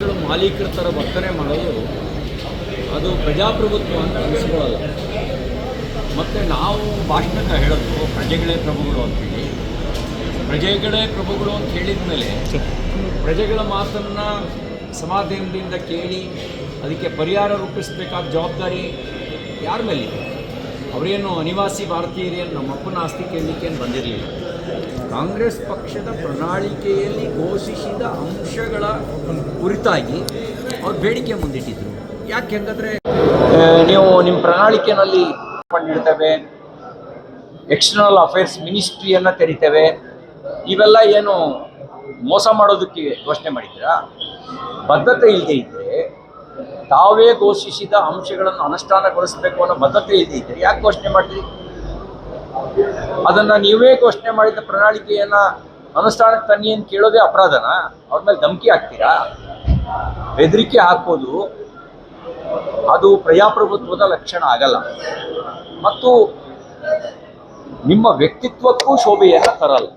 ಮಾಲೀಕರ ಥರ ವರ್ತನೆ ಮಾಡೋದು ಅದು ಪ್ರಜಾಪ್ರಭುತ್ವ ಅಂತ ಅನಿಸ್ಕೊಳ್ಳಲ್ಲ. ಮತ್ತು ನಾವು ಭಾಷಣಕ್ಕೆ ಹೇಳೋದು ಪ್ರಜೆಗಳೇ ಪ್ರಭುಗಳು ಅಂತೇಳಿ. ಪ್ರಜೆಗಳೇ ಪ್ರಭುಗಳು ಅಂತ ಹೇಳಿದ ಮೇಲೆ ಪ್ರಜೆಗಳ ಮಾತನ್ನು ಸಮಾಧಾನದಿಂದ ಕೇಳಿ ಅದಕ್ಕೆ ಪರಿಹಾರ ರೂಪಿಸಬೇಕಾದ ಜವಾಬ್ದಾರಿ ಯಾರ ಮೇಲಿದೆ? ಅವರೇನು ಅನಿವಾಸಿ ಭಾರತೀಯರೇನು ನಮ್ಮಪ್ಪನ ಆಸ್ತಿ ಕೇಳಲಿಕ್ಕೇನು ಬಂದಿರಲಿಲ್ಲ. ಕಾಂಗ್ರೆಸ್ ಪಕ್ಷದ ಪ್ರಣಾಳಿಕೆಯಲ್ಲಿ ಘೋಷಿಸಿದ ಅಂಶಗಳ ಕುರಿತಾಗಿ ಅವ್ರು ಬೇಡಿಕೆ ಮುಂದಿಟ್ಟಿದ್ರು. ಯಾಕೆಂದರೆ ನೀವು ನಿಮ್ಮ ಪ್ರಣಾಳಿಕೆಯಲ್ಲಿ ಇಡ್ತೇವೆ, ಎಕ್ಸ್ಟರ್ನಲ್ ಅಫೇರ್ಸ್ ಮಿನಿಸ್ಟ್ರಿಯನ್ನು ತೆರಿತೇವೆ, ಇವೆಲ್ಲ ಏನು ಮೋಸ ಮಾಡೋದಕ್ಕೆ ಘೋಷಣೆ ಮಾಡಿದ್ದೀರಾ? ಬದ್ಧತೆ ಇಲ್ಲದೆ ಇದ್ದರೆ, ತಾವೇ ಘೋಷಿಸಿದ ಅಂಶಗಳನ್ನು ಅನುಷ್ಠಾನಗೊಳಿಸಬೇಕು ಅನ್ನೋ ಬದ್ಧತೆ ಇಲ್ಲದೆ ಇದ್ದರೆ ಯಾಕೆ ಘೋಷಣೆ ಮಾಡ್ತೀರಿ? ಅದನ್ನು ನೀವೇ ಘೋಷಣೆ ಮಾಡಿದ ಪ್ರಣಾಳಿಕೆಯನ್ನು ಅನುಷ್ಠಾನಕ್ಕೆ ತನ್ನಿ ಅಂತ ಕೇಳೋದೇ ಅಪರಾಧನ? ಅವ್ರ ಮೇಲೆ ಧಮಕಿ ಹಾಕ್ತೀರಾ? ಬೆದರಿಕೆ ಹಾಕೋದು ಅದು ಪ್ರಜಾಪ್ರಭುತ್ವದ ಲಕ್ಷಣ ಆಗಲ್ಲ ಮತ್ತು ನಿಮ್ಮ ವ್ಯಕ್ತಿತ್ವಕ್ಕೂ ಶೋಭೆಯನ್ನು ತರಲ್ಲ.